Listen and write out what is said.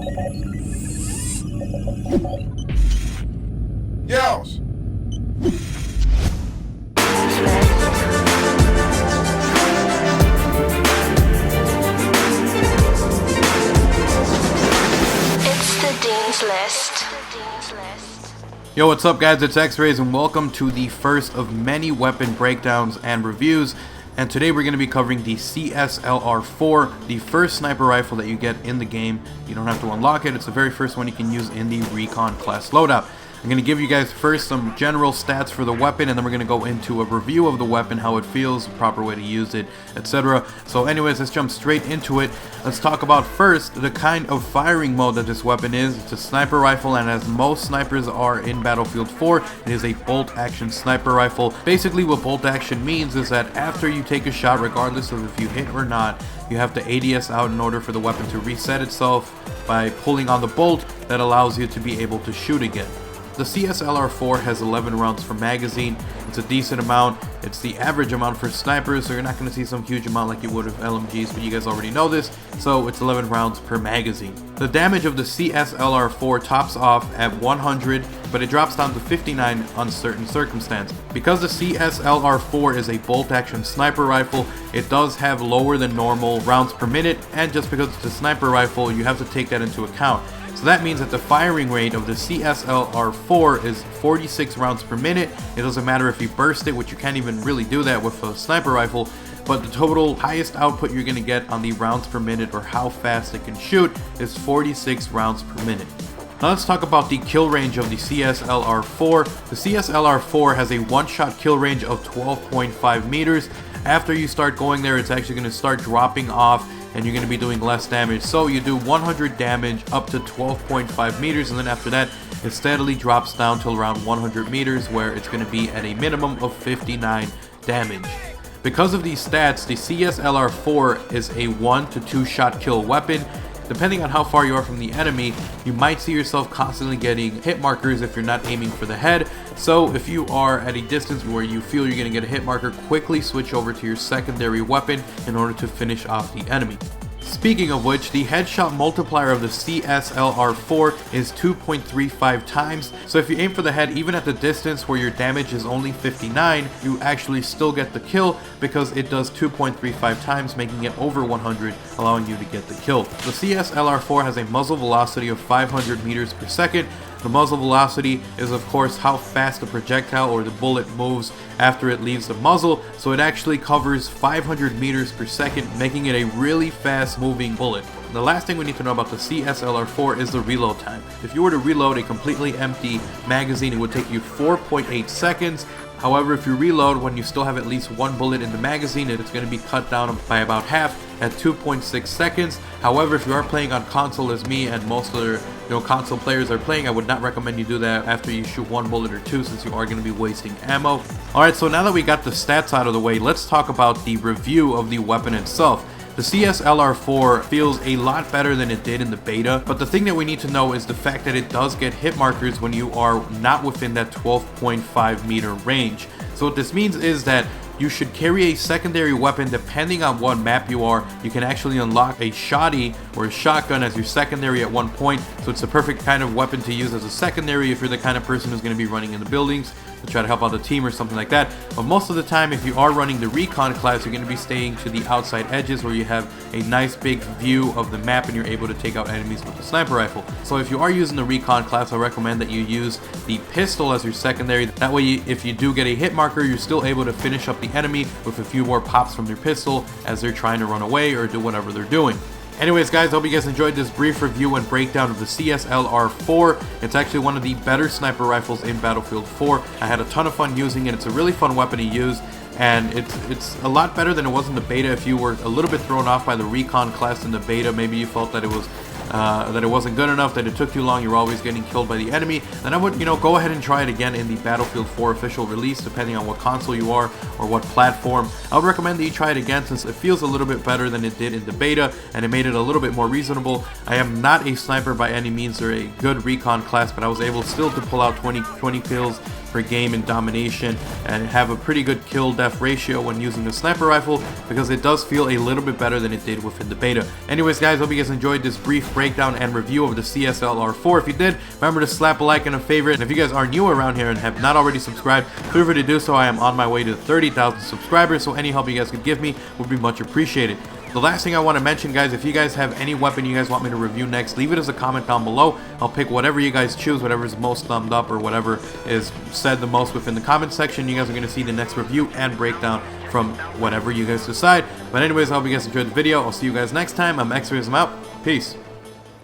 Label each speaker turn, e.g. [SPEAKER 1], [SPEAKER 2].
[SPEAKER 1] Yeousch!
[SPEAKER 2] Yo, what's up guys, it's X-Rays and welcome to the first of many weapon breakdowns and reviews. And today we're going to be covering the CS-LR4, the first sniper rifle that you get in the game. You don't have to unlock it, it's the very first one you can use in the Recon class loadout. I'm going to give you guys first some general stats for the weapon, and then we're going to go into a review of the weapon, how it feels, the proper way to use it, etc. So anyways, let's jump straight into it. Let's talk about first the kind of firing mode that this weapon is. It's a sniper rifle, and as most snipers are in Battlefield 4, it is a bolt action sniper rifle. Basically what bolt action means is that after you take a shot, regardless of if you hit or not, you have to ADS out in order for the weapon to reset itself by pulling on the bolt that allows you to be able to shoot again. The CS-LR4 has 11 rounds per magazine. It's a decent amount. It's the average amount for snipers, so you're not going to see some huge amount like you would with LMGs, but you guys already know this, so it's 11 rounds per magazine. The damage of the CS-LR4 tops off at 100, but it drops down to 59 on certain circumstances. Because the CS-LR4 is a bolt-action sniper rifle, it does have lower than normal rounds per minute, and just because it's a sniper rifle, you have to take that into account. So that means that the firing rate of the CS-LR4 is 46 rounds per minute. It doesn't matter if you burst it, which you can't even really do that with a sniper rifle, but the total highest output you're going to get on the rounds per minute, or how fast it can shoot, is 46 rounds per minute. Now let's talk about the kill range of the CS-LR4. The CS-LR4 has a one-shot kill range of 12.5 meters. After you start going there, it's actually going to start dropping off, and you're going to be doing less damage. So you do 100 damage up to 12.5 meters, and then after that it steadily drops down to around 100 meters, where it's going to be at a minimum of 59 damage. Because of these stats, the CS-LR4 is a 1 to 2 shot kill weapon. Depending on how far you are from the enemy, you might see yourself constantly getting hit markers if you're not aiming for the head. So if you are at a distance where you feel you're going to get a hit marker, quickly switch over to your secondary weapon in order to finish off the enemy. Speaking of which, the headshot multiplier of the CS-LR4 is 2.35 times, so if you aim for the head even at the distance where your damage is only 59, you actually still get the kill because it does 2.35 times, making it over 100, allowing you to get the kill. The CS-LR4 has a muzzle velocity of 500 meters per second. The muzzle velocity is of course how fast the projectile or the bullet moves after it leaves the muzzle, so it actually covers 500 meters per second, making it a really fast moving bullet. The last thing we need to know about the CS-LR4 is the reload time. If you were to reload a completely empty magazine, it would take you 4.8 seconds. However, if you reload when you still have at least one bullet in the magazine, it's going to be cut down by about half at 2.6 seconds. However, if you are playing on console as me and most other console players are playing, I would not recommend you do that after you shoot one bullet or two, since you are going to be wasting ammo. Alright, so now that we got the stats out of the way, let's talk about the review of the weapon itself. The CS-LR4 feels a lot better than it did in the beta, but the thing that we need to know is the fact that it does get hit markers when you are not within that 12.5 meter range. So what this means is that you should carry a secondary weapon depending on what map you are. You can actually unlock a shotty or a shotgun as your secondary at one point, so it's the perfect kind of weapon to use as a secondary if you're the kind of person who's going to be running in the buildings to try to help out the team or something like that. But most of the time, if you are running the Recon class, you're going to be staying to the outside edges where you have a nice big view of the map and you're able to take out enemies with the sniper rifle. So if you are using the Recon class, I recommend that you use the pistol as your secondary. That way, if you do get a hit marker, you're still able to finish up the enemy with a few more pops from their pistol as they're trying to run away or do whatever they're doing. Anyways guys, hope you guys enjoyed this brief review and breakdown of the CS-LR4. It's actually one of the better sniper rifles in Battlefield 4. I had a ton of fun using it. It's a really fun weapon to use, and it's a lot better than it was in the beta. If you were a little bit thrown off by the Recon class in the beta, maybe you felt that it wasn't good enough, that it took too long, you're always getting killed by the enemy, then I would, go ahead and try it again in the Battlefield 4 official release, depending on what console you are or what platform. I would recommend that you try it again, since it feels a little bit better than it did in the beta, and it made it a little bit more reasonable. I am not a sniper by any means or a good Recon class, but I was able still to pull out 20 kills per game in domination and have a pretty good kill death ratio when using the sniper rifle, because it does feel a little bit better than it did within the beta. Anyways guys, hope you guys enjoyed this brief breakdown and review of the CS-LR4. If you did, remember to slap a like and a favorite, and if you guys are new around here and have not already subscribed, feel free to do so. I am on my way to 30,000 subscribers, so any help you guys could give me would be much appreciated. The last thing I want to mention, guys, if you guys have any weapon you guys want me to review next, leave it as a comment down below. I'll pick whatever you guys choose, whatever is most thumbed up or whatever is said the most within the comment section. You guys are going to see the next review and breakdown from whatever you guys decide. But anyways, I hope you guys enjoyed the video. I'll see you guys next time. I'm X-Rays, I'm out. Peace.